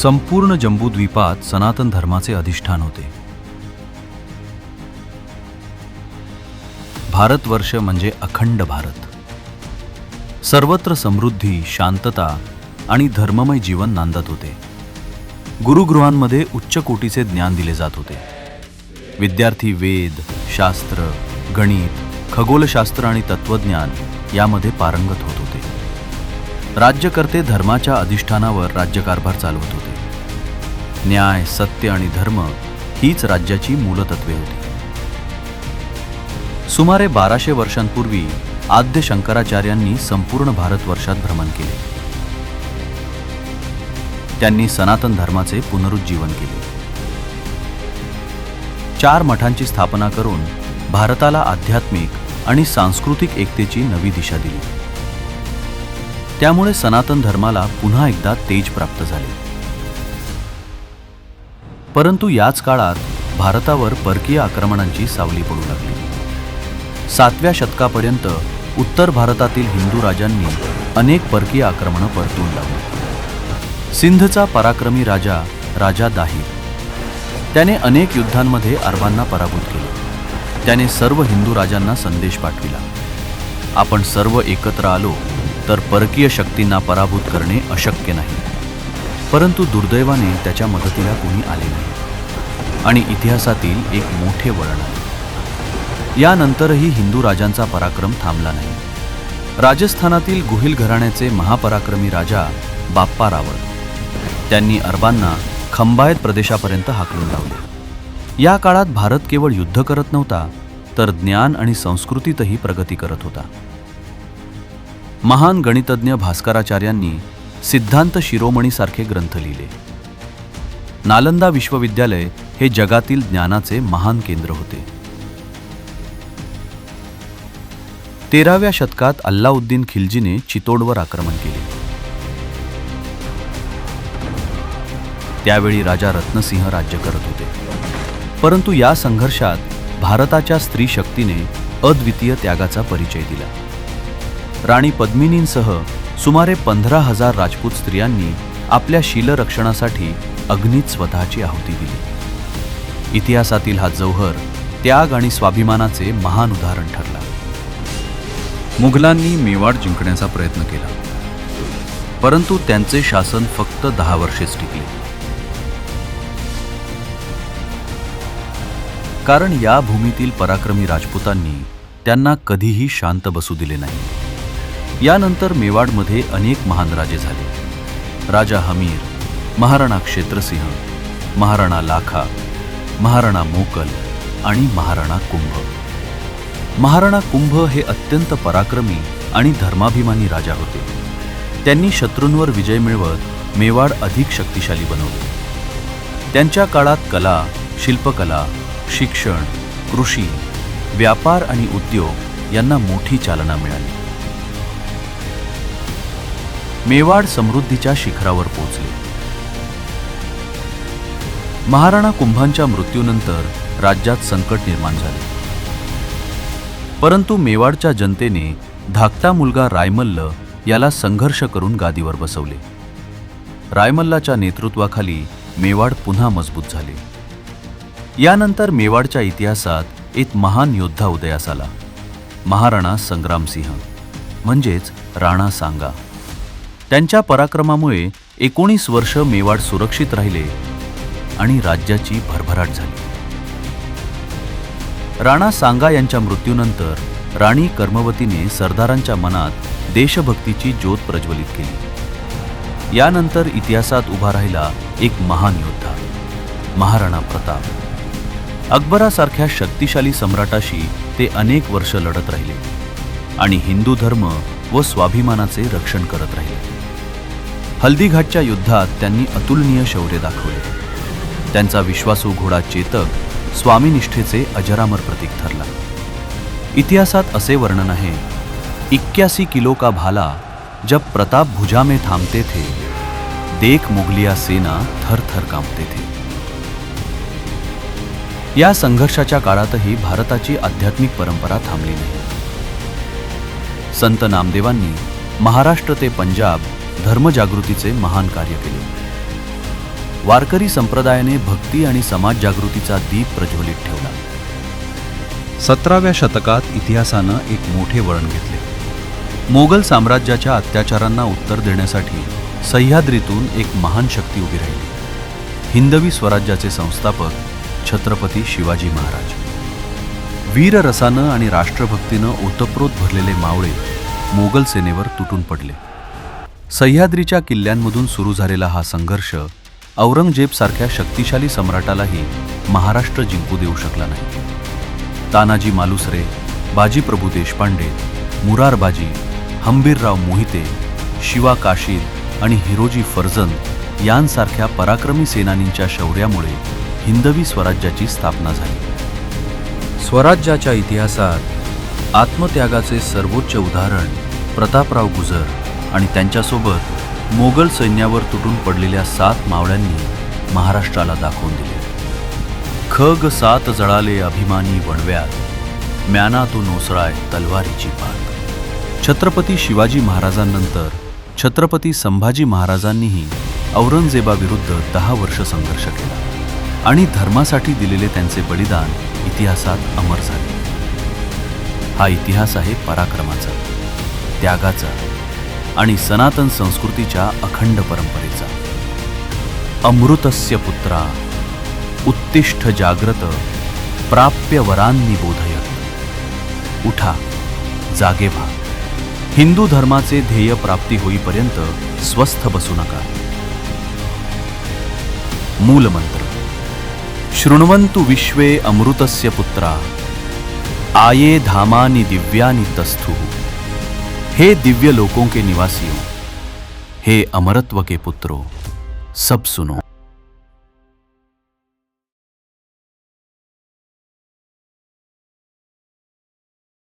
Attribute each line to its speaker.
Speaker 1: संपूर्ण जम्बूद्वीपात सनातन धर्माचे अधिष्ठान होते. भारतवर्ष म्हणजे अखंड भारत. सर्वत्र समृद्धी, शांतता आणि धर्ममय जीवन नांदत होते. गुरुगृहांमध्ये उच्च कोटीचे ज्ञान दिले जात होते. विद्यार्थी वेद, शास्त्र, गणित, खगोलशास्त्र आणि तत्वज्ञान यामध्ये पारंगत होत होते. राज्यकर्ते धर्माच्या अधिष्ठानावर राज्यकारभार चालवत होते. न्याय, सत्य आणि धर्म हीच राज्याची मूलतत्वे होती. सुमारे 1200 वर्षांपूर्वी आद्य शंकराचार्यांनी संपूर्ण भारतवर्षात भ्रमण केले. त्यांनी सनातन धर्माचे पुनरुज्जीवन केले. 4 मठांची स्थापना करून भारताला आध्यात्मिक आणि सांस्कृतिक एकतेची नवी दिशा दिली. त्यामुळे सनातन धर्माला पुन्हा एकदा तेज प्राप्त झाले. परंतु याच काळात भारतावर परकीय आक्रमणांची सावली पडू लागली. 7व्या शतकापर्यंत उत्तर भारतातील हिंदू राजांनी अनेक परकीय आक्रमणं परतून लावली. सिंधचा पराक्रमी राजा राजा दाहिर त्याने अनेक युद्धांमध्ये अरबांना पराभूत केले. त्याने सर्व हिंदू राजांना संदेश पाठविला, आपण सर्व एकत्र आलो तर परकीय शक्तींना पराभूत करणे अशक्य नाही. परंतु दुर्दैवाने त्याच्या मदतीला कोणी आले नाही आणि इतिहासातील एक मोठे वळण आहे. यानंतरही हिंदू राजांचा पराक्रम थांबला नाही. राजस्थानातील गुहिल घराण्याचे महापराक्रमी राजा बाप्पा रावळ त्यांनी अरबांना खंबायत प्रदेशापर्यंत हाकलून लावले. या काळात भारत केवळ युद्ध करत नव्हता, तर ज्ञान आणि संस्कृतीतही प्रगती करत होता. महान गणितज्ञ भास्कराचार्यांनी सिद्धांत शिरोमणीसारखे ग्रंथ लिहिले. नालंदा विश्वविद्यालय हे जगातील ज्ञानाचे महान केंद्र होते. 13व्या शतकात अल्लाउद्दीन खिलजीने चितोडवर आक्रमण केले. त्यावेळी राजा रत्नसिंह राज्य करत होते. परंतु या संघर्षात भारताच्या स्त्री शक्तीने अद्वितीय त्यागाचा परिचय दिला. राणी पद्मिनींसह सुमारे 15,000 राजपूत स्त्रियांनी आपल्या शीलरक्षणासाठी अग्नीत स्वतःची आहुती दिली. इतिहासातील हा जौहर त्याग आणि स्वाभिमानाचे महान उदाहरण ठरला. मुघलांनी मेवाड जिंकण्याचा प्रयत्न केला, परंतु त्यांचे शासन फक्त 10 वर्षेच टिकले. कारण या भूमीतील पराक्रमी राजपुतांनी त्यांना कधीही शांत बसू दिले नाही. यानंतर मेवाडमध्ये अनेक महान राजे झाले. राजा हमीर, महाराणा क्षेत्रसिंह, महाराणा लाखा, महाराणा मोकल आणि महाराणा कुंभ. महाराणा कुंभ हे अत्यंत पराक्रमी आणि धर्माभिमानी राजा होते. त्यांनी शत्रूंवर विजय मिळवत मेवाड अधिक शक्तिशाली बनवले. त्यांच्या काळात कला, शिल्पकला, शिक्षण, कृषी, व्यापार आणि उद्योग यांना मोठी चालना मिळाली. मेवाड समृद्धीच्या शिखरावर पोहोचले. महाराणा कुंभांच्या मृत्यूनंतर राज्यात संकट निर्माण झाले. परंतु मेवाडच्या जनतेने धाकटा मुलगा रायमल्ल याला संघर्ष करून गादीवर बसवले. रायमल्लाच्या नेतृत्वाखाली मेवाड पुन्हा मजबूत झाले. यानंतर मेवाडच्या इतिहासात एक महान योद्धा उदयास आला, महाराणा संग्रामसिंह म्हणजेच राणा सांगा. त्यांच्या पराक्रमामुळे 19 वर्ष मेवाड सुरक्षित राहिले आणि राज्याची भरभराट झाली. राणा सांगा यांच्या मृत्यूनंतर राणी कर्मवतीने सरदारांच्या मनात देशभक्तीची ज्योत प्रज्वलित केली. यानंतर इतिहासात उभा राहिला एक महान योद्धा, महाराणा प्रताप. अकबरासारख्या शक्तिशाली सम्राटाशी ते अनेक वर्ष लढत राहिले आणि हिंदू धर्म व स्वाभिमानाचे रक्षण करत राहिले. हल्दीघाटच्या युद्धात त्यांनी अतुलनीय शौर्य दाखवले. त्यांचा विश्वासू घोडा चेतक स्वामीनिष्ठेचे अजरामर प्रतीक ठरला. इतिहासात असे वर्णन आहे, 81 किलो का भाला जब प्रताप भुजा में थामते थे, देख मुगलिया सेना थर थर कांपते थे. या संघर्षाच्या काळातही भारताची आध्यात्मिक परंपरा थांबली नाही. संत नामदेवांनी महाराष्ट्र ते पंजाब धर्मजागृतीचे महान कार्य केले. वारकरी संप्रदायाने भक्ती आणि समाज जागृतीचा दीप प्रज्वलित ठेवला. 17व्या शतकात इतिहासानं एक मोठे वळण घेतले. मोगल साम्राज्याच्या अत्याचारांना उत्तर देण्यासाठी सह्याद्रीतून एक महान शक्ती उभी राहिली. हिंदवी स्वराज्याचे संस्थापक छत्रपती शिवाजी महाराज. वीररसानं आणि राष्ट्रभक्तीनं ओतप्रोत भरलेले मावळे मोगल सेनेवर तुटून पडले. सह्याद्रीच्या किल्ल्यांमधून सुरू झालेला हा संघर्ष औरंगजेबसारख्या शक्तिशाली सम्राटालाही महाराष्ट्र जिंकू देऊ शकला नाही. तानाजी मालुसरे, बाजीप्रभू देशपांडे, मुरारबाजी, हंबीरराव मोहिते, शिवा काशीद आणि हिरोजी फर्जंद यांसारख्या पराक्रमी सेनानींच्या शौर्यामुळे हिंदवी स्वराज्याची स्थापना झाली. स्वराज्याच्या इतिहासात आत्मत्यागाचे सर्वोच्च उदाहरण प्रतापराव गुजर आणि त्यांच्यासोबत मोगल सैन्यावर तुटून पडलेल्या 7 मावळ्यांनी महाराष्ट्राला दाखवून दिले. खग 7 जळाले अभिमानी वणव्यात, म्याना तो नोसळाय तलवारीची पात. छत्रपती शिवाजी महाराजांनंतर छत्रपती संभाजी महाराजांनीही औरंगजेबाविरुद्ध 10 वर्ष संघर्ष केला आणि धर्मासाठी दिलेले त्यांचे बलिदान इतिहासात अमर झाले. हा इतिहास आहे पराक्रमाचा, त्यागाचा आणि सनातन संस्कृतीच्या अखंड परंपरेचा. अमृतस्य पुत्रा उत्तिष्ठ जाग्रत प्राप्य वरांनी बोधयत. उठा, जागे व्हा. हिंदू धर्माचे ध्येय प्राप्ती होईपर्यंत स्वस्थ बसू नका. मूलमंत्र: शृण्वन्तु विश्वे अमृतस्य पुत्रा, आये धामानि दिव्यानि तस्थुः. हे दिव्य लोकों के निवासियों, हे अमरत्व के पुत्रों, सब सुनो.